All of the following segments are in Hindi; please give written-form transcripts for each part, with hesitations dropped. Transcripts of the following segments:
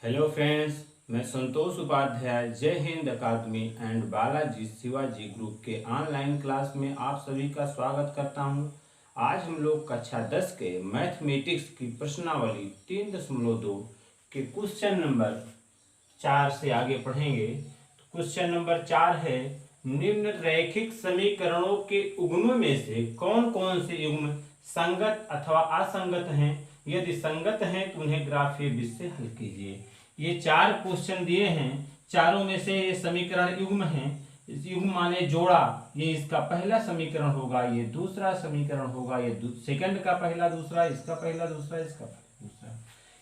हेलो फ्रेंड्स, मैं संतोष उपाध्याय जय हिंद अकादमी एंड बालाजी शिवाजी ग्रुप के ऑनलाइन क्लास में आप सभी का स्वागत करता हूं। आज हम लोग कक्षा 10 के मैथमेटिक्स की प्रश्नावली 3.2 के क्वेश्चन नंबर 4 से आगे पढ़ेंगे। तो क्वेश्चन नंबर 4 है, निम्न रैखिक समीकरणों के युग्म में से कौन कौन से युग्म संगत अथवा असंगत हैं? यदि संगत हैं तो उन्हें ग्राफीय विधि से हल कीजिए। ये 4 क्वेश्चन दिए हैं, चारों में से ये समीकरण युग्म हैं। इस युग्म माने जोड़ा, ये इसका पहला समीकरण होगा, ये दूसरा समीकरण होगा, ये सेकंड का पहला दूसरा, इसका पहला दूसरा, इसका पहला दूसरा।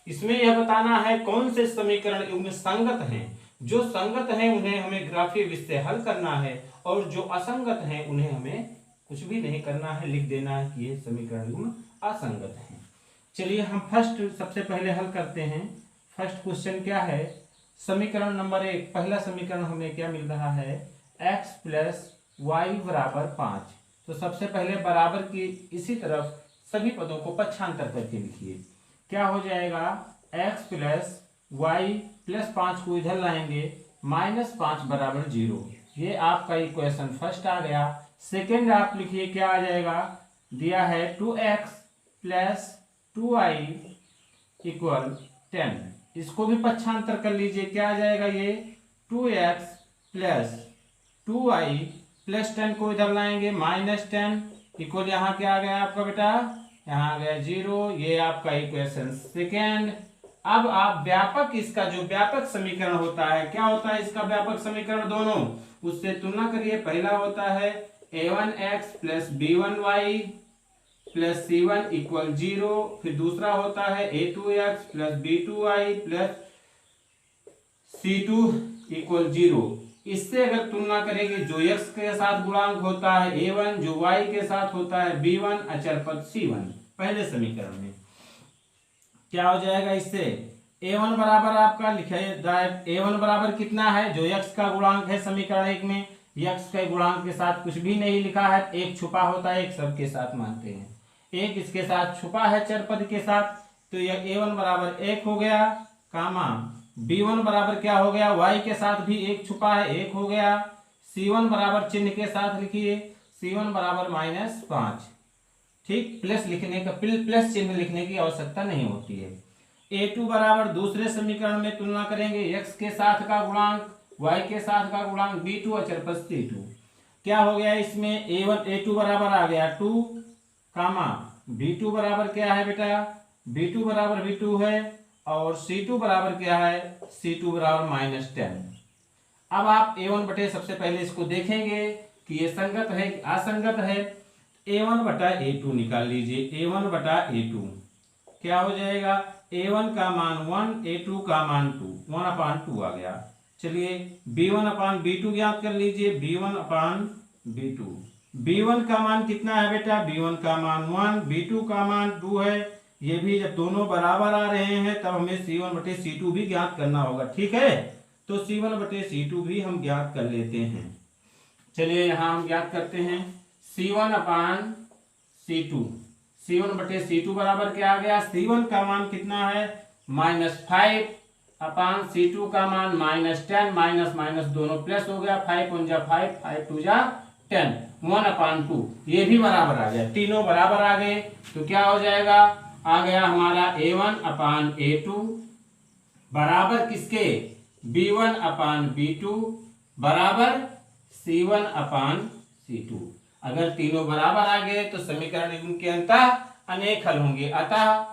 इसमें यह बताना है कौन से समीकरण युग्म संगत हैं। जो संगत हैं उन्हें हमें ग्राफीय विधि से हल करना है, और जो असंगत हैं उन्हें हमें कुछ भी नहीं करना है, लिख देना है कि ये समीकरण युग्म असंगत हैं। चलिए हम फर्स्ट सबसे पहले हल करते हैं। फर्स्ट क्वेश्चन क्या है? समीकरण नंबर 1, पहला समीकरण हमें क्या मिल रहा है? x प्लस वाई बराबर 5। तो सबसे पहले बराबर की इसी तरफ सभी पदों को पक्षांतर करके लिखिए। क्या हो जाएगा? x प्लस वाई प्लस 5 को इधर लाएंगे, -5 बराबर 0। ये आपका इक्वेशन फर्स्ट आ गया। सेकेंड आप लिखिए, क्या आ जाएगा? दिया है 2x प्लस 2i इक्वल 10। इसको भी पक्षांतर कर लीजिए। क्या आ जाएगा? ये 2x प्लस 2i प्लस 10 को इधर लाएंगे, -10 इक्वल यहाँ क्या आ गया आपका बेटा? यहाँ आ गया 0। ये आपका इक्वेशन सेकेंड। अब आप व्यापक, इसका जो व्यापक समीकरण होता है, क्या होता है इसका व्यापक समीकरण? दोनों उससे तुलना करिए। पहला होता है a1x plus b1y plus c1 equal 0। फिर दूसरा होता है a2x plus b2y plus c2 equal 0। इससे अगर तुलना करेंगे, जो x के साथ गुणांक होता है a1, जो y के साथ होता है b1, अचर पद c1। पहले समीकरण में क्या हो जाएगा? इससे a1 बराबर आपका लिखा है, a1 बराबर कितना है? जो x का गुणांक है समीकरण 1 में, x के गुणांक के साथ कुछ भी नहीं लिखा है, एक छुपा होता है, एक सबके साथ मानते हैं। एक इसके साथ छुपा है चर पद के साथ, तो यह a1 बराबर 1 हो गया, कामा b1 बराबर क्या हो गया? y के साथ भी एक छुपा है, 1 हो गया। c1 बराबर चिन्ह के साथ लिखिए, c1 बराबर -5। ठीक, प्लस लिखने का, प्लस चिन्ह लिखने की आवश्यकता नहीं होती है। a2 बराबर दूसरे समीकरण में तुलना करेंगे, x के साथ का गुणांक y के साथ का गुणांक b2 अचर पद c2। क्या हो गया इसमें? a2 बराबर आ गया 2, कामा b2 बराबर क्या है बेटा? b2 बराबर b2 है, और c2 बराबर क्या है? c2 बराबर -10। अब आप a1 बटे सबसे पहले इसको देखेंगे कि ये संगत है कि असंगत है। a1 बटा a2 निकाल लीजिए। a1 बटा a2 क्या हो जाएगा? a1 का मान 1, a2 का मान 2, 1/2 आ गया। चलिए b1 अपान b2 ज्ञात कर लीजिए। b1 अपान b2, b1 का मान कितना है बेटा? b1 का मान 1, b2 का मान 2 है। ये भी जब दोनों बराबर आ रहे हैं तब हमें c1 बटे c2 भी ज्ञात करना होगा, ठीक है? तो c1 बटे c2 भी हम ज्ञात कर लेते हैं। चलिए यहाँ हम ज्ञात करते हैं c1 अपान c2। c1 बटे c2 बराबर क्या आ गया? c1 का मान कितना है? -5 अपान c2 का मान -10, माइनस माइनस दोनों प्लस हो गया, 5 1 जा 5, 5 2 जा 10, 1/2। ये भी बराबर आ गया, तीनों बराबर आ गए। तो क्या हो जाएगा? आ गया हमारा a1 अपान a2 बराबर किसके? b1 अपान b2 बराबर c1 अपान c2। अगर तीनों बराबर आ गए तो समीकरण युग्म के अंतः अनेक हल होंगे। अतः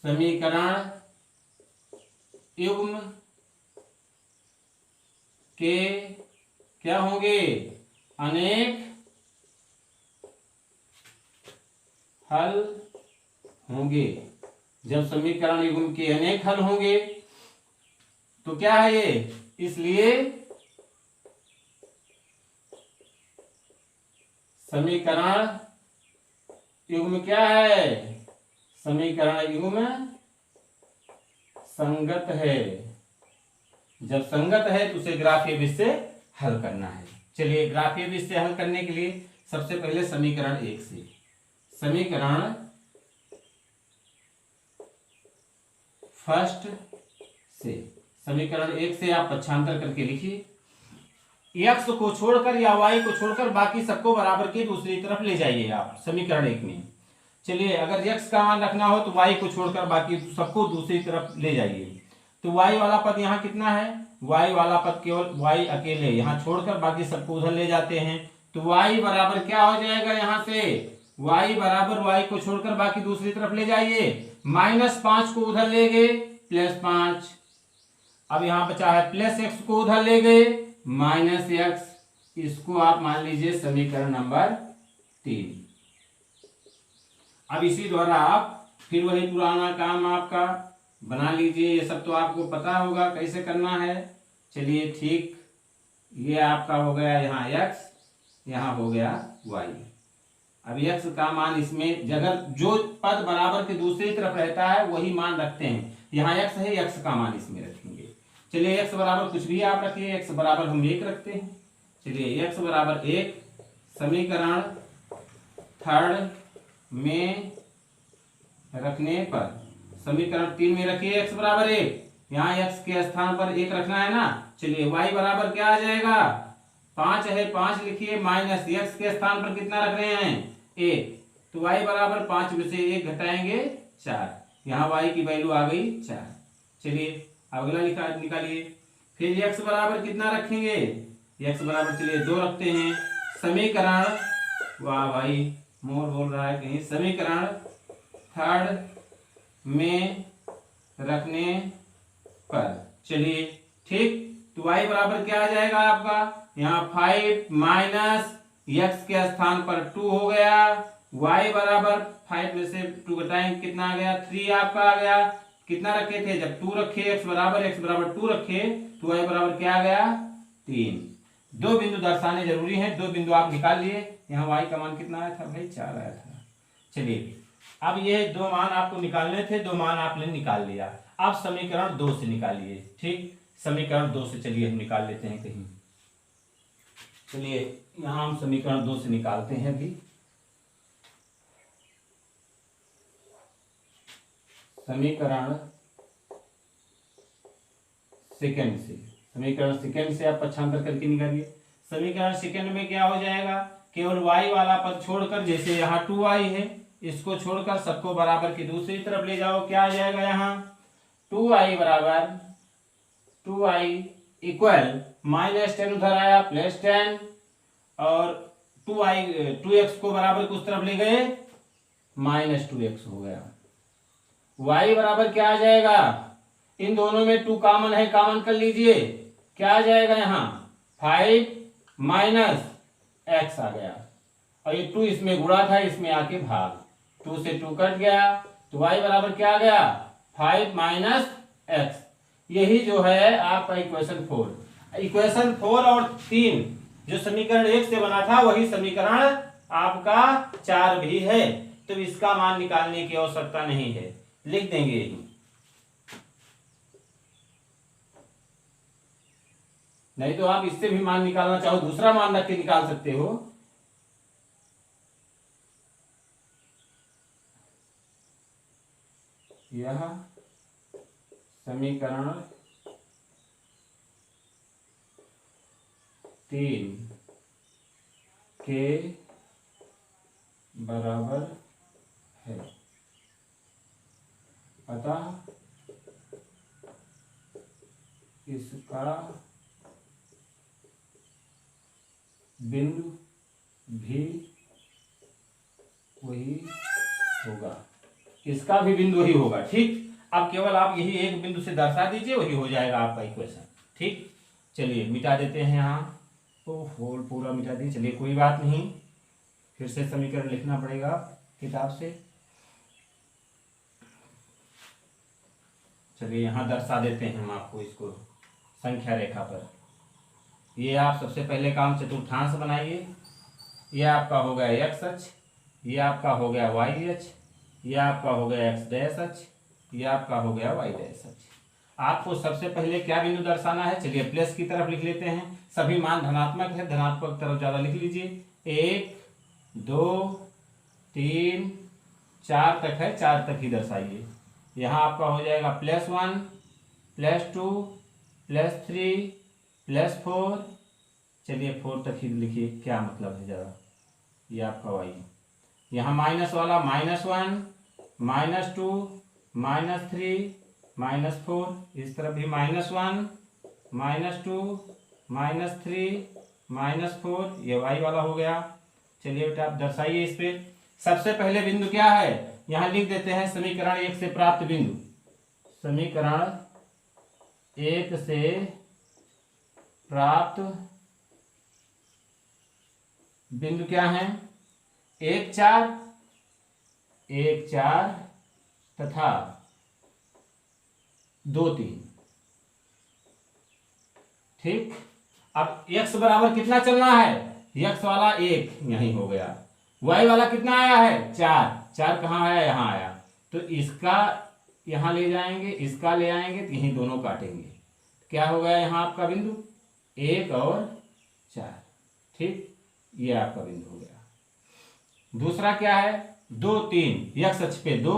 समीकरण युग्म के क्या होंगे? अनेक हल होंगे। जब समीकरण युग्म के अनेक हल होंगे तो क्या है ये? इसलिए समीकरण युग्म क्या है? समीकरण युग्म संगत है। जब संगत है तो उसे ग्राफीय विधि से हल करना है। चलिए ग्राफीय विधि से हल करने के लिए सबसे पहले समीकरण 1 से, समीकरण फर्स्ट से, समीकरण 1 से आप पक्षांतर करके लिखिए। x को छोड़कर या y को छोड़कर बाकी सबको बराबर के दूसरी तरफ ले जाइए आप समीकरण 1 में। चलिए, अगर x का मान रखना हो तो y को छोड़कर बाकी सबको दूसरी तरफ ले जाइए। तो y वाला पद यहाँ कितना है, y वाला पद केवल y अकेले, यहाँ छोड़कर बाकी सबको उधर ले जाते हैं। तो y बराबर क्या हो जाएगा, यहाँ से y बराबर y को छोड़कर बाकी दूसरी तरफ ले जाइए, -5 को उधर ले गए +5। अब यहाँ बचा है +x को उधर ले गए -x, इसको आप मान लीजिए समीकरण नंबर 3। अब इसी द्वारा आप फिर वही पुराना काम आपका बना लीजिए। ये सब तो आपको पता होगा कैसे करना है। चलिए ठीक, ये आपका हो गया यहाँ x, यहाँ हो गया y। अब x का मान इसमें जगह जो पद बराबर के दूसरी तरफ रहता है वही मान रखते हैं। यहाँ x है, x का मान इसमें रखेंगे। चलिए x बराबर कुछ भी आप रखिए, x बराबर हम 1 रखते हैं। चलिए x बराबर 1 समीकरण 3 में रखने पर, समीकरण 3 में रखिए x बराबर 1, यहाँ x के स्थान पर 1 रखना है ना। चलिए y बराबर क्या आ जाएगा, 5 है, 5 लिखिए, माइनस x के स्थान पर कितना रख रहे हैं 1, तो y बराबर 5 में से 1 घटाएंगे 4, यहाँ y की वैल्यू आ गई 4। चलिए अगला निकालिए। फिर x बराबर कितना रखेंगे, x बराबर चलिए 2 रखते हैं। समीकरण, वाह भाई मोर बोल रहा है कहीं, समीकरण 3 में रखने पर, चलिए ठीक, तो y बराबर क्या आ जाएगा आपका, यहाँ 5 माइनस x के स्थान पर 2 हो गया, y बराबर 5 में से 2 घटाएंगे कितना आ गया 3 आपका आ गया। कितना रखे थे, जब 2 रखे x बराबर 2 रखे तो y बराबर क्या आ गया 3। 2 बिंदु दर्शाने जरूरी हैं, 2 बिंदु आप निकाल लिए। यहाँ y का मान कितना आया था भाई, 4 आया था। चलिए अब ये 2 मान आपको निकालने थे, 2 मान आपने निकाल लिया। अब समीकरण 2 से निकालिए। ठीक, समीकरण 2 से चलिए हम निकाल लेते हैं कहीं। चलिए यहाँ हम समीकरण 2 से निकालते हैं अभी। समीकरण सेकंड से, समीकरण सेकंड से आप पक्षांतर करके निकालिए। समीकरण सेकंड में क्या हो जाएगा, केवल y वाला पद छोड़कर, जैसे यहाँ 2y है, इसको छोड़कर सबको बराबर की दूसरी तरफ ले जाओ। क्या आ जाएगा यहाँ 2y बराबर 2y इक्वल -10 उधर आया +10, और 2x को बराबर उस तरफ ले गए -2x हो गया। y बराबर क्या आ जाएगा, इन दोनों में 2 कॉमन है, कॉमन कर लीजिए। क्या आ जाएगा यहाँ 5 माइनस x आ गया, और ये 2 इसमें गुणा था, इसमें आके भाग, 2 से 2 कट गया, तो y बराबर क्या आ गया 5 माइनस x। यही जो है आपका इक्वेशन 4। इक्वेशन 4 और 3 जो समीकरण 1 से बना था वही समीकरण आपका 4 भी है, तो इसका मान निकालने की आवश्यकता नहीं है, लिख देंगे यही। नहीं तो आप इससे भी मान निकालना चाहो, दूसरा मान रख के निकाल सकते हो। यह समीकरण 3 के बराबर है, अतः इसका बिंदु भी वही होगा, इसका भी बिंदु वही होगा। ठीक, अब केवल आप यही एक बिंदु से दर्शा दीजिए, वही हो जाएगा आपका इक्वेशन। ठीक, चलिए मिटा देते हैं यहाँ, तो पूरा मिटा दी। चलिए कोई बात नहीं, फिर से समीकरण लिखना पड़ेगा किताब से। चलिए यहाँ दर्शा देते हैं हम आपको इसको संख्या रेखा पर। ये आप सबसे पहले काम चतुर्थांश बनाइए। ये आपका हो गया x अक्ष, ये आपका हो गया y अक्ष, ये आपका हो गया x डैश अक्ष, ये आपका हो गया y डैश अक्ष। आपको सबसे पहले क्या बिंदु दर्शाना है, चलिए प्लस की तरफ लिख लेते हैं। सभी मान धनात्मक है, धनात्मक तरफ ज्यादा लिख लीजिए। 1 2 3 4 तक है, 4 तक ही दर्शाइए। यहाँ आपका हो जाएगा +1 +2 +3 +4। चलिए 4 तक ही लिखिए, क्या मतलब है ज़रा। ये आपका y, यहाँ माइनस वाला -1 -2 -3 -4, इस तरफ भी -1 -2 -3 -4, ये y वाला हो गया। चलिए बेटा आप दर्शाइए इस पे। सबसे पहले बिंदु क्या है, यहाँ लिख देते हैं समीकरण 1 से प्राप्त बिंदु। समीकरण 1 से प्राप्त बिंदु क्या है, 1 4 तथा 2 3। ठीक, अब x बराबर कितना चलना है, x वाला 1 यही हो गया, y वाला कितना आया है 4 कहाँ आया, यहाँ आया। तो इसका यहाँ ले जाएंगे, इसका ले आएंगे, तो यही दोनों काटेंगे। क्या हो गया यहाँ आपका बिंदु 1 और 4। ठीक, ये आपका बिंदु हो गया। दूसरा क्या है 2 3, x अक्ष पे 2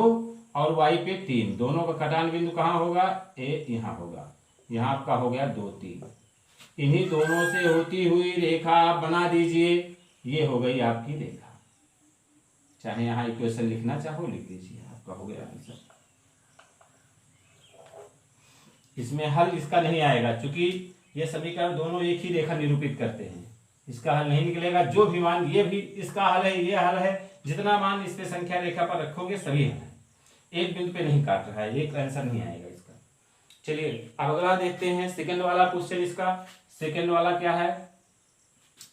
और y पे 3, दोनों का कटान बिंदु कहाँ होगा, यहाँ होगा। यहाँ आपका हो गया 2 3। इन्हीं दोनों से होती हुई रेखा आप बना दीजिए, ये हो गई आपकी रेखा। चाहे यहाँ इक्वेशन लिखना चाहो लिख दीजिए, आपका हो गया आंसर। इसमें हल इसका नहीं आएगा, क्योंकि ये समीकरण दोनों एक ही रेखा निरूपित करते हैं, इसका हल नहीं निकलेगा। जो भी मान, ये भी इसका हल है, ये हल है, जितना मान इस पे संख्या रेखा पर रखोगे सभी हल है। एक बिंदु पे नहीं काट रहा है, एक आंसर नहीं आएगा इसका। चलिए अब अगला देखते हैं, सेकंड वाला क्वेश्चन। इसका सेकंड वाला क्या है,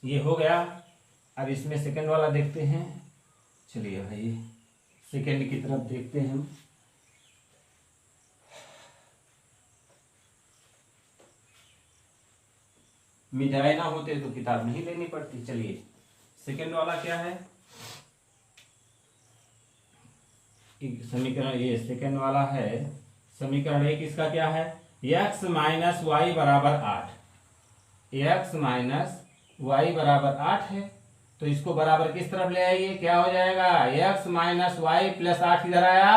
ये हो गया। अब इसमें सेकंड वाला देखते हैं। चलिए भाई सेकंड की तरफ देखते हैं हम। मिटाए ना होते तो किताब नहीं लेनी पड़ती। चलिए सेकंड वाला क्या है, समीकरण ये सेकंड वाला है। समीकरण 1 इसका क्या है, x माइनस वाई बराबर 8, x माइनस वाई बराबर 8 है। तो इसको बराबर किस तरफ ले आइए, क्या हो जाएगा x माइनस वाई प्लस 8 इधर आया,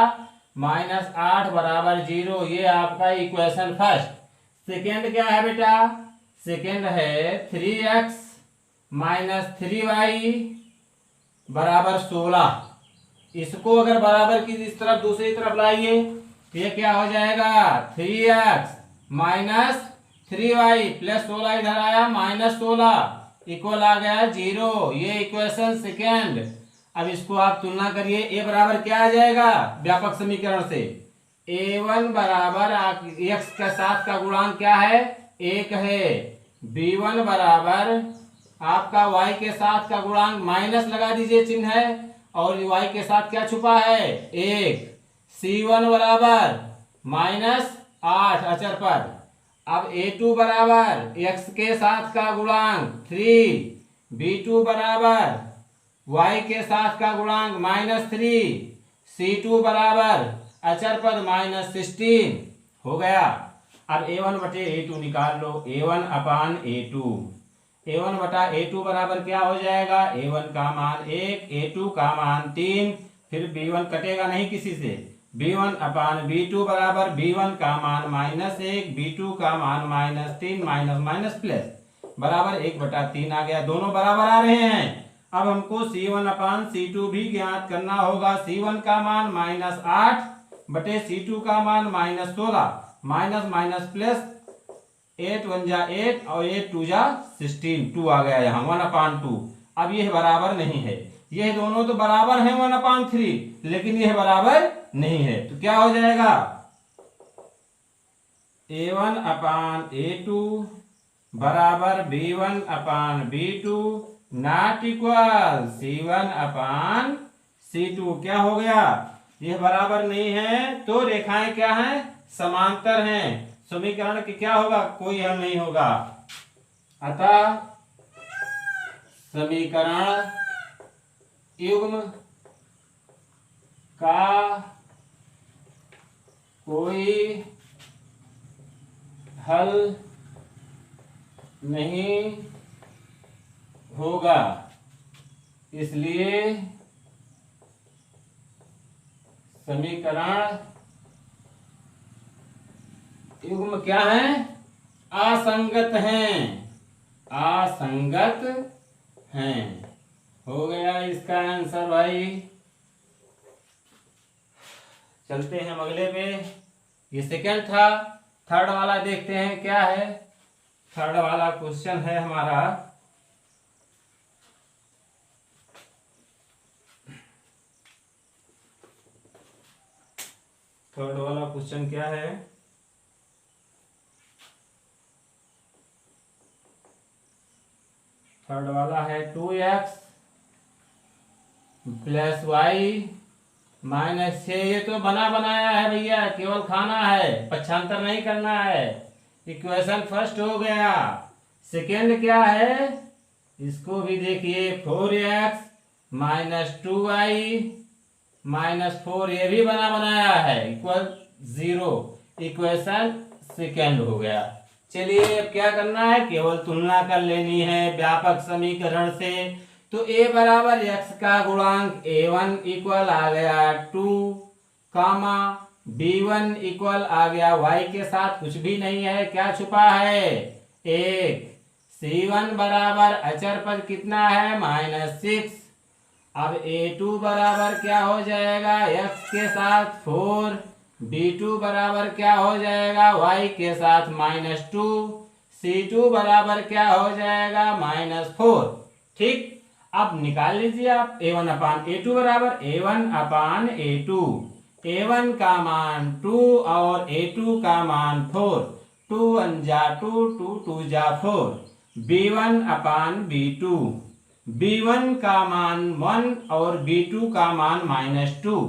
-8 बराबर 0। ये आपका इक्वेशन फर्स्ट। सेकेंड क्या है बेटा, सेकेंड है 3x माइनस 3y बराबर 16। इसको अगर बराबर की इस तरफ दूसरी तरफ लाइए तो ये क्या हो जाएगा, 3x माइनस 3y प्लस 16 इधर आया -16 इक्वल आ गया 0। ये इक्वेशन सेकेंड। अब इसको आप तुलना करिए, a बराबर क्या आ जाएगा व्यापक समीकरण से, a1 बराबर x के साथ का गुणांक क्या है 1 है, b1 बराबर आपका y के साथ का गुणांक माइनस लगा दीजिए चिन्ह है, और y के साथ क्या छुपा है 1, c1 बराबर -8 अचर पद। अब a2 बराबर x के साथ का गुणांक 3, b2 बराबर y के साथ का गुणांक -3, c2 बराबर अचर पद -16 हो गया। अब a1 बटे a2 निकाल लो, a1 अपान a2, a1 बटा a2 बराबर क्या हो जाएगा, a1 का मान 1, a2 का मान 3, फिर b1 कटेगा नहीं किसी से, b1 अपान b2 बराबर b1 का मान -1, b2 का मान -3 माइनस प्लस बराबर 1/3 आ गया। दोनों बराबर आ रहे हैं। अब हमको c1 अपान c2 भी ज्ञात करना होगा। c1 का मान -8 बटे c2 का मान -16, माइनस प्लस 8 1 जा 8 और 8 2 जा 16, 2 आ गया यहाँ 1/2। अब यह बराबर नहीं है, यह दोनों तो बराबर हैं 1/3, लेकिन यह बराबर नहीं है। तो क्या हो जाएगा, a1 अपान a2 बराबर b1 upon b2 not equal c1 upon c2। क्या हो गया, यह बराबर नहीं है, तो रेखाएं क्या हैं, समांतर हैं। समीकरण की क्या होगा, कोई हल नहीं होगा। अतः समीकरण युग्म का कोई हल नहीं होगा, इसलिए समीकरण युग्म क्या है? असंगत हैं, असंगत हैं। हो गया इसका आंसर भाई। चलते हैं अगले पे। ये सेकंड था। थर्ड वाला देखते हैं क्या है। थर्ड वाला क्वेश्चन है हमारा, थर्ड वाला क्वेश्चन क्या है? थर्ड वाला है 2x प्लस वाई माइनस 6। ये तो बना बनाया है भैया, केवल खाना है, पक्षांतर नहीं करना है। इक्वेशन फर्स्ट हो गया। सेकेंड क्या है? इसको भी देखिए, 4x माइनस 2y माइनस 4, ये भी बना बनाया है, इक्वल 0। इक्वेशन सेकेंड हो गया। चलिए अब क्या करना है, केवल तुलना कर लेनी है व्यापक समीकरण से। तो a बराबर x का गुणांक a1 इक्वल आ गया 2 कामा b1 इक्वल आ गया y के साथ कुछ भी नहीं है, क्या छुपा है? 1। c1 बराबर अचर पद कितना है? -6। अब a2 बराबर क्या हो जाएगा? x के साथ 4। b2 बराबर क्या हो जाएगा? y के साथ -2। c2 बराबर क्या हो जाएगा? -4। ठीक, अब निकाल लीजिए आप a1 अपान a2 बराबर a1 अपान a2। a1 का मान 2 और a2 का मान 4। 2 1 जा 2, 2 2 जा 4। b1 अपान b2। b1 का मान 1 और b2 का मान -2।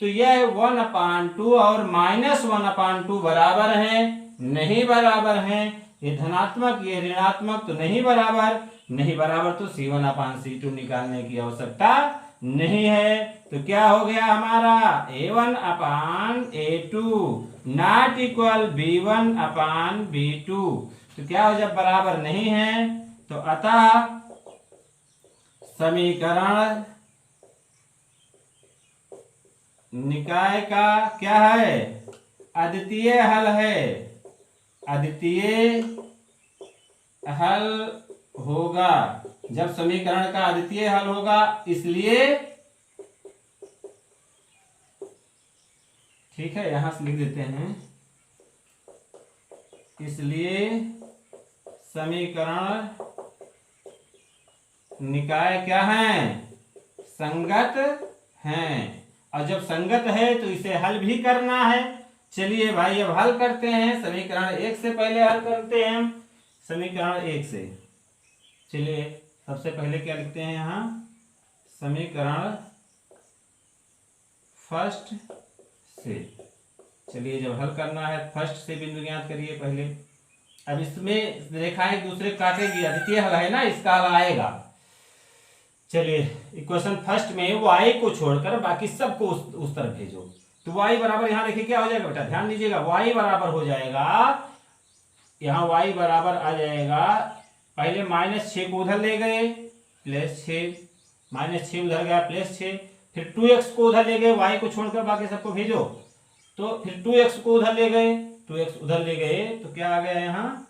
तो यह 1 अपान 2 और -1 अपान 2 बराबर है? नहीं बराबर है। ये धनात्मक ये ऋणात्मक, तो नहीं बराबर। नहीं बराबर तो c1 अपान c2 निकालने की आवश्यकता नहीं है। तो क्या हो गया हमारा? a1 upon a2 not equal b1 upon b2। तो क्या हो, जब बराबर नहीं है तो अतः समीकरण निकाय का क्या है? अद्वितीय हल है, अद्वितीय हल होगा। जब समीकरण का अद्वितीय हल होगा, इसलिए ठीक है, यहां से लिख देते हैं, इसलिए समीकरण निकाय क्या है? संगत हैं। और जब संगत है तो इसे हल भी करना है। चलिए भाई अब हल करते हैं। समीकरण 1 से पहले हल करते हैं हम, समीकरण 1 से। चलिए सबसे पहले क्या लिखते हैं यहाँ? समीकरण फर्स्ट से। चलिए जब हल करना है फर्स्ट से बिंदु ज्ञात करिए पहले। अब इसमें रेखाएं एक दूसरे काटेगी, अद्वितीय हल है ना, इसका हल आएगा। चलिए इक्वेशन फर्स्ट में y को छोड़कर बाकी सबको उस तरफ भेजो। तो y बराबर, यहाँ देखिए क्या हो जाएगा बेटा, ध्यान दीजिएगा, y बराबर हो जाएगा, यहाँ y बराबर आ जाएगा, पहले -6 को उधर ले गए +6, -6 उधर गया +6, फिर 2x को उधर ले गए, y को छोड़कर बाकी सबको भेजो। तो फिर 2x को उधर ले गए, 2x उधर ले गए, तो क्या आ गया यहाँ?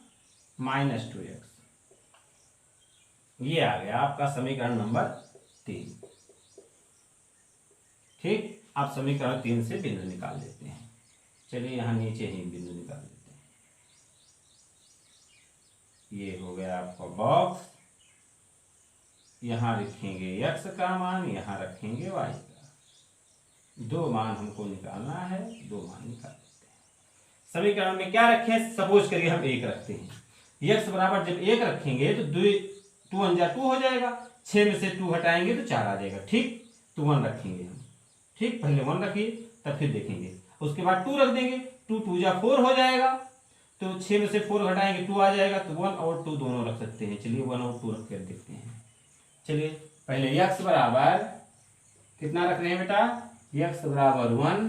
-2x। ये आ गया आपका समीकरण नंबर 3। ठीक, आप समीकरण 3 से बिंदु निकाल लेते हैं। चलिए यहाँ नीचे ही बिंदु निकाल लेते हैं। ये हो गया आपका बॉक्स। यहाँ रखेंगे x का मान, यहाँ रखेंगे y का। 2 मान हमको निकालना है, 2 मान निकाल लेते हैं। समीकरण में क्या रखें? सपोज करिए हम 1 रखते हैं। x बराबर जब 1 रखेंगे तो 2 1 जा 2 हो जाएगा, 6 में से 2 हटाएंगे तो 4 आ जाएगा। ठीक, तो 1 रखेंगे हम। ठीक, पहले 1 रखिए तब फिर देखेंगे, उसके बाद 2 रख देंगे, 2 2 जा 4 हो जाएगा, तो 6 में से 4 घटाएंगे 2 आ जाएगा, तो 1 और 2 दोनों रख सकते हैं। चलिए 1 और 2 रख कर देखते हैं। चलिए पहले x बराबर कितना रख रहे हैं बेटा? x बराबर 1।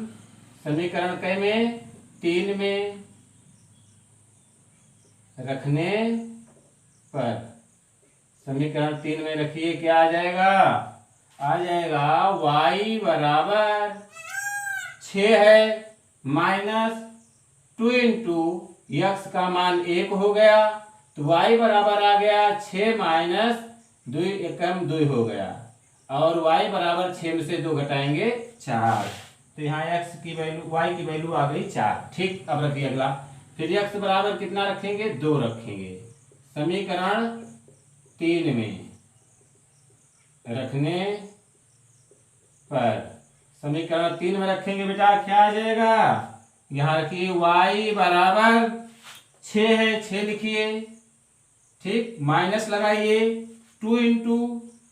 समीकरण कै में? 3 में रखने पर, समीकरण 3 में रखिए, क्या आ जाएगा? आ जाएगा y बराबर 6 है -2 × यक्स का मान 1 हो गया तो y बराबर आ गया 6 माइनस 2 एकम 2 हो गया और y बराबर 6 में से 2 घटाएंगे 4। तो यहाँ x की वैल्यू y की वैल्यू आ गई 4। ठीक, अब रखिए अगला। फिर x बराबर कितना रखेंगे? 2 रखेंगे। समीकरण 3 में रखने पर समीकरण 3 में रखेंगे बेटा क्या आ जाएगा? यहाँ रखिए y बराबर 6 है, 6 लिखिए। ठीक, माइनस लगाइए 2 इंटू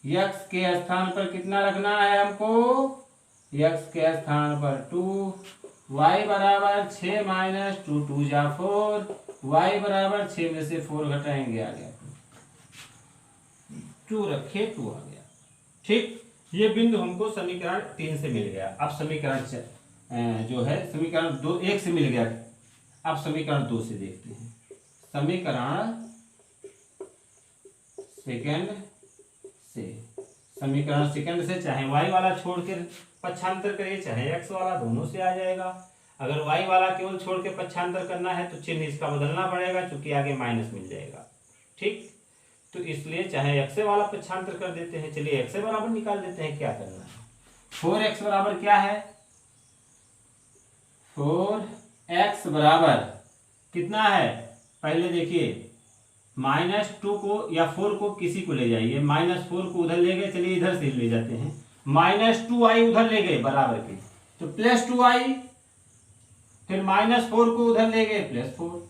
यक्स के स्थान पर कितना रखना है हमको? यक्स के स्थान पर 2। y बराबर 6 माइनस 2, 2 जा 4। y बराबर 6 में से 4 घटाएंगे, आ गया 2 रखे 2 आ गया। ठीक, ये बिंदु हमको समीकरण 3 से मिल गया। अब समीकरण जो है समीकरण 2 1 से मिल गया। अब समीकरण 2 से देखते हैं। समीकरण सेकंड से चाहे y वाला छोड़ के पक्षांतर करिए चाहे x वाला, दोनों से आ जाएगा। अगर y वाला केवल छोड़ के पक्षांतर करना है तो चिन्ह इसका बदलना पड़ेगा क्योंकि आगे माइनस मिल जाएगा। ठीक, तो इसलिए चाहे x वाला पक्षांतर कर देते हैं। चलिए x बराबर निकाल देते हैं, क्या करना है। 4x बराबर क्या है? 4x बराबर कितना है? पहले देखिए -2 को या 4 को किसी को ले जाइए। -4 को उधर ले गए, चलिए इधर से ले जाते हैं। -2i उधर ले गए बराबर के, तो +2i। फिर -4 को उधर ले गए +4,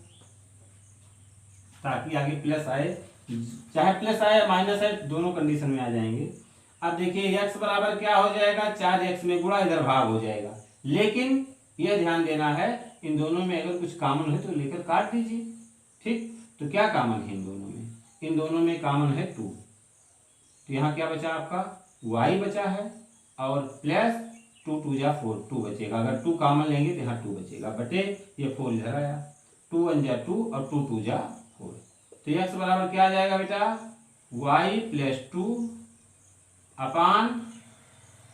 ताकि आगे प्लस आए। चाहे प्लस आए या माइनस आए दोनों कंडीशन में आ जाएंगे। अब देखिए x बराबर क्या हो जाएगा? 4x में गुणा, इधर भाग हो जाएगा। लेकिन यह ध्यान देना है इन दोनों में अगर कुछ कॉमन है तो लेकर काट दीजिए। ठीक, तो क्या कॉमन है इन दोनों में? इन दोनों में कॉमन है 2। तो यहाँ क्या बचा आपका? y बचा है और प्लस 2, 2 जा 4, 2 बचेगा। अगर 2 कॉमन लेंगे तो यहाँ 2 बचेगा, बटे ये 4 इधर आया। 2 1 जा 2 और 2 2 जा 4। तो x बराबर क्या आ जाएगा बेटा? y + 2 अपान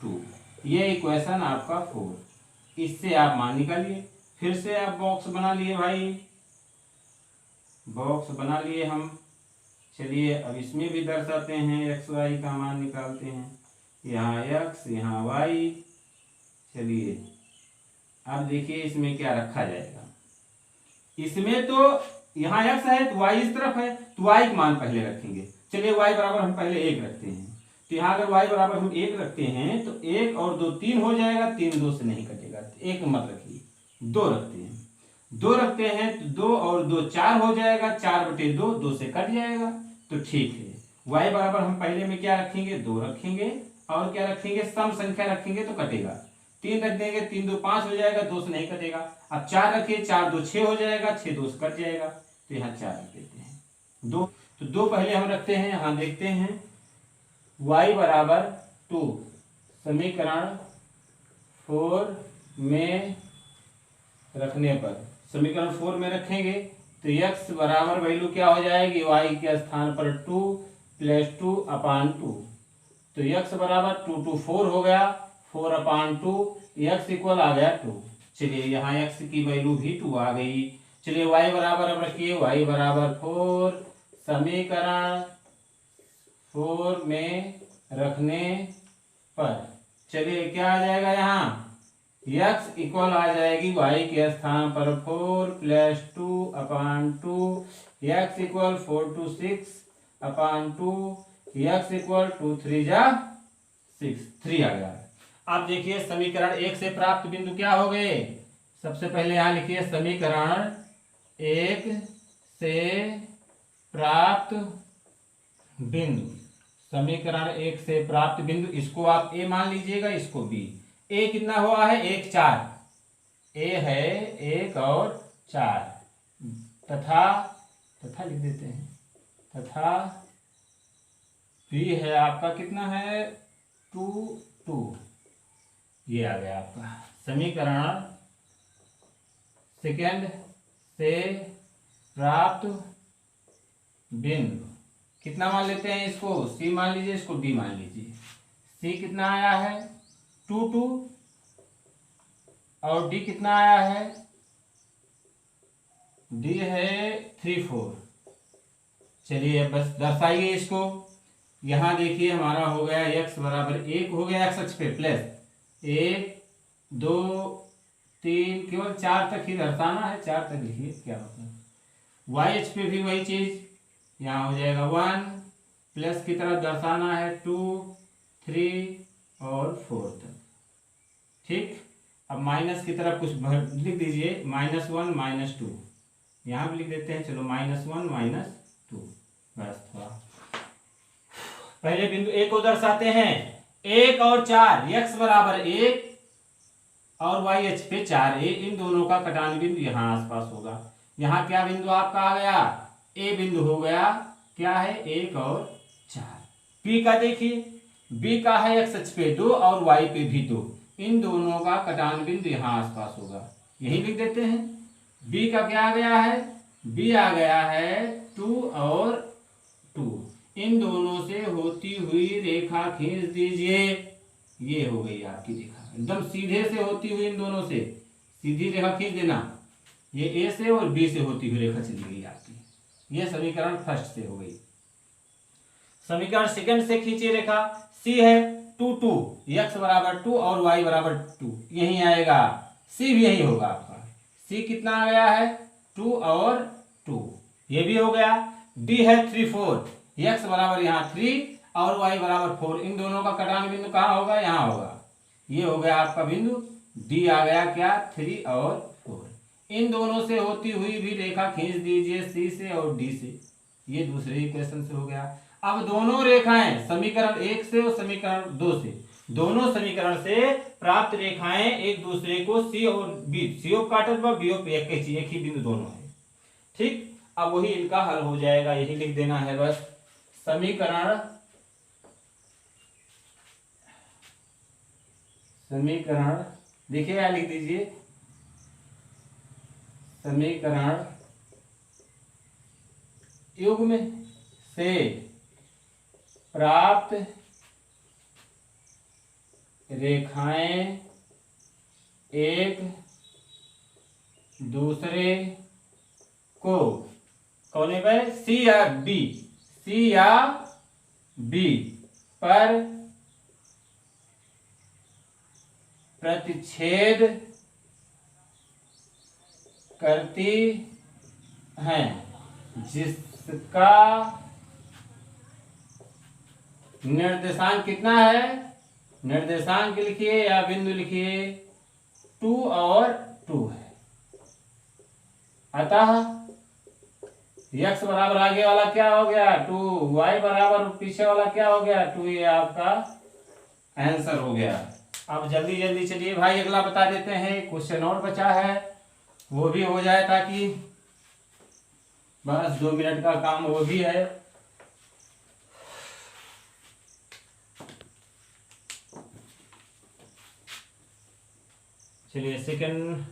2। ये इक्वेशन आपका 4। इससे आप मान निकालिए। फिर से आप बॉक्स बना लिए भाई, बॉक्स बना लिए हम। चलिए अब इसमें भी दर्शाते हैं, x y का मान निकालते हैं। यहाँ x यहाँ y। चलिए अब देखिए इसमें क्या रखा जाएगा। इसमें तो यहाँ x है तो y इस तरफ है, तो y का मान पहले रखेंगे। चलिए y बराबर हम पहले 1 रखते हैं। तो यहाँ अगर y बराबर हम 1 रखते हैं तो 1 और 2 3 हो जाएगा। 3 2 से नहीं कटेगा, 1 मत रखिए, 2 रखते हैं। 2 रखते हैं तो 2 और 2 4 हो जाएगा। 4/2 2 से कट जाएगा, तो ठीक है। y बराबर हम पहले में क्या रखेंगे? 2 रखेंगे। और क्या रखेंगे? सम संख्या रखेंगे तो कटेगा। 3 रख देंगे, 3 2 5 हो जाएगा, 2 से नहीं कटेगा। अब 4 रखिए, 4 2 6 हो जाएगा, 6 2 से कट जाएगा। तो यहाँ 4 रख देते हैं। 2 तो 2 पहले हम रखते हैं। यहाँ देखते हैं y बराबर 2 समीकरण 4 में रखने पर, समीकरण 4 में रखेंगे तो x बराबर वैल्यू क्या हो जाएगी? y के स्थान पर 2 + 2 अपान 2। तो x बराबर 2 2 4 हो गया, 4 अपान 2, x इक्वल आ गया 2। चलिए यहाँ x की वैल्यू भी 2 आ गई। चलिए y बराबर अब रखिए, y बराबर 4 समीकरण 4 में रखने पर। चलिए क्या आ जाएगा? यहाँ x इक्वल आ जाएगी y के स्थान पर 4 + 2 अपान 2। x इक्वल 4 2 6 अपान 2। x इक्वल 2 3 जा 6, 3 आ गया। अब देखिए समीकरण 1 से प्राप्त बिंदु क्या हो गए? सबसे पहले यहाँ लिखिए समीकरण 1 से प्राप्त बिंदु। समीकरण 1 से प्राप्त बिंदु, इसको आप a मान लीजिएगा, इसको b। a कितना हुआ है? 1 4। a है 1 और 4 तथा लिख देते हैं, तथा b है आपका कितना है? 2 2। ये आ गया आपका समीकरण सेकंड से प्राप्त बिंदु। कितना मान लेते हैं? इसको c मान लीजिए, इसको d मान लीजिए। c कितना आया है? 2 2 और d कितना आया है? डी है 3 4। चलिए बस दर्शाइए इसको। यहाँ देखिए हमारा हो गया x बराबर 1 हो गया x अक्ष पे प्लस 1 2 3, केवल 4 तक ही दर्शाना है, 4 तक लिखिए क्या होता है। y अक्ष पे भी वही चीज, यहाँ हो जाएगा 1, प्लस की तरफ दर्शाना है 2 3 और 4 तक। ठीक, अब माइनस की तरफ कुछ लिख दीजिए, -1 -2, यहाँ भी लिख देते हैं, चलो -1 -2। बस थोड़ा पहले बिंदु ए को दर्शाते हैं, 1 और 4, x बराबर 1 और y अक्ष पे 4a, इन दोनों का कटान बिंदु यहाँ आसपास होगा। यहाँ क्या बिंदु आपका आ गया, a बिंदु हो गया, क्या है 1 और 4। b का देखिए, b का है x अक्ष पे 2 और y पे भी 2, इन दोनों का कटान बिंदु यहाँ आसपास होगा, यही लिख देते हैं। b का क्या आ गया है, b आ गया है 2 और 2, इन दोनों से होती हुई रेखा खींच दीजिए, ये हो गई आपकी रेखा, एकदम सीधे से होती हुई इन दोनों से सीधी रेखा खींच देना, ये ए से और बी से होती हुई रेखा चली गई आपकी, ये समीकरण फर्स्ट से हो गई। समीकरण सेकंड से खींचिए रेखा, सी है 2 2, x बराबर 2 और y बराबर 2, यही आएगा, सी भी यही होगा आपका। सी कितना आ गया है 2 और 2, ये भी हो गया। डी है 3 4, x बराबर यहाँ 3 और y बराबर 4, इन दोनों का कटान बिंदु कहाँ होगा, यहाँ होगा, ये हो गया आपका बिंदु। डी आ गया क्या 3 और 4, इन दोनों से होती हुई भी रेखा खींच दीजिए सी से और डी से, ये दूसरे इक्वेशन से हो गया। अब दोनों रेखाएं समीकरण 1 से और समीकरण 2 से, दोनों समीकरण से प्राप्त रेखाएं एक दूसरे को सी और बी, सी ऑफ काटत व बी ऑफ एक ही बिंदु दोनों है। ठीक, अब वही इनका हल हो जाएगा, यही लिख देना है बस। समीकरण देखिए यहाँ लिख दीजिए, समीकरण युग्म से प्राप्त रेखाएं एक दूसरे को कौन है, सी या बी पर प्रतिच्छेद करती हैं, जिसका निर्देशांक कितना है, निर्देशांक लिखिए या बिंदु लिखिए 2 और 2 है। अतः x बराबर आगे वाला क्या हो गया 2, y बराबर पीछे वाला क्या हो गया 2, ये आपका आंसर हो गया। अब जल्दी जल्दी चलिए भाई अगला बता देते हैं, क्वेश्चन और बचा है वो भी हो जाए, ताकि बस 2 मिनट का काम वो भी है। चलिए सेकंड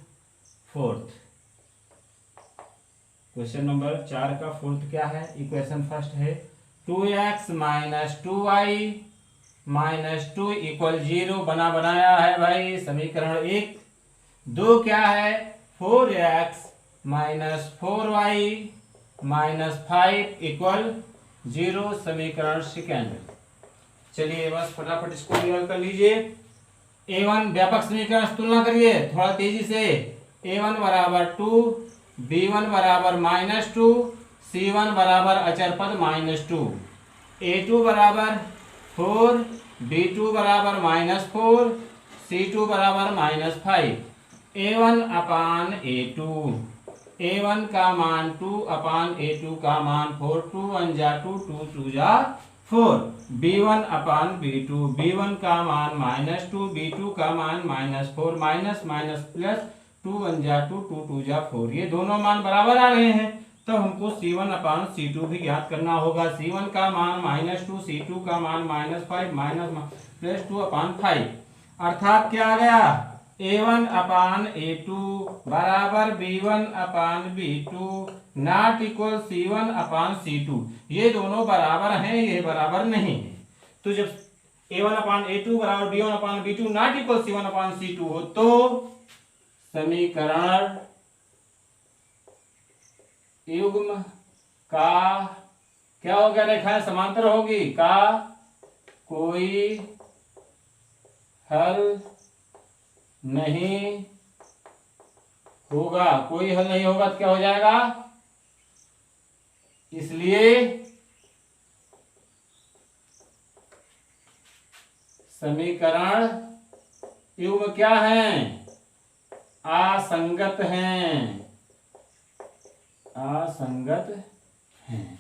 फोर्थ, क्वेश्चन नंबर 4 का फोर्थ क्या है, इक्वेशन फर्स्ट है 2x - 2y - 2 = 0, बनाया है भाई समीकरण 1। 2 क्या है 4x - 4y - 5 = 0, समीकरण सेकंड। चलिए बस फटाफट इसको क्लियर कर लीजिए। a1 व्यापक समीकरण से तुलना करिए थोड़ा तेजी से। a1 बराबर 2, b1 बराबर -2, c1 बराबर अचर पद -2, a2 बराबर 4, b2 बराबर -4, c2 बराबर -5, a1 अपान a2, a1 का मान 2 अपान a2 का मान 4, 2 1 जा 2, 2 2 जा 4, b1 अपान b2, b1 का मान -2, b2 का मान -4, माइनस माइनस प्लस 2 1 जा 2, 2 2 जा 4, ये दोनों मान बराबर आ रहे हैं, तो हमको c1 अपान c2 भी ज्ञात करना होगा। c1 का मान -2, c2 का मान -5, माइनस प्लस 2 अपान 5, अर्थात क्या आ गया a1 अपान a2 बराबर b1 upon b2 not equal c1 upon c2, ये दोनों बराबर हैं, ये बराबर नहीं है। तो जब a1 अपान a2 बराबर b1 upon b2 not equal c1 upon c2 हो, तो समीकरण युग्म का क्या होगा, रेखाएं समांतर होगी, का कोई हल नहीं होगा, कोई हल नहीं होगा तो क्या हो जाएगा, इसलिए समीकरण युग्म क्या है, असंगत हैं, असंगत हैं।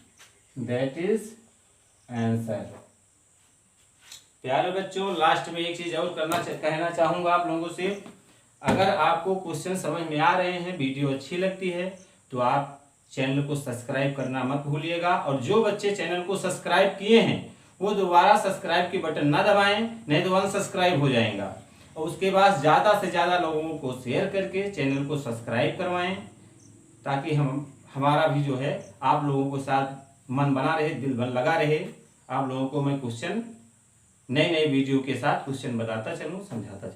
That is answer. प्यारे बच्चों, लास्ट में एक चीज और कहना चाहूंगा आप लोगों से। अगर आपको क्वेश्चन समझ में आ रहे हैं, वीडियो अच्छी लगती है, तो आप चैनल को सब्सक्राइब करना मत भूलिएगा। और जो बच्चे चैनल को सब्सक्राइब किए हैं वो दोबारा सब्सक्राइब की बटन ना दबाएं, नहीं तो अनसब्सक्राइब हो जाएगा। और उसके बाद ज़्यादा से ज़्यादा लोगों को शेयर करके चैनल को सब्सक्राइब करवाएं, ताकि हमारा भी जो है आप लोगों के साथ मन बना रहे, दिल बन लगा रहे। आप लोगों को मैं क्वेश्चन नए नए वीडियो के साथ क्वेश्चन बताता चलूँ, समझाता चलूँ।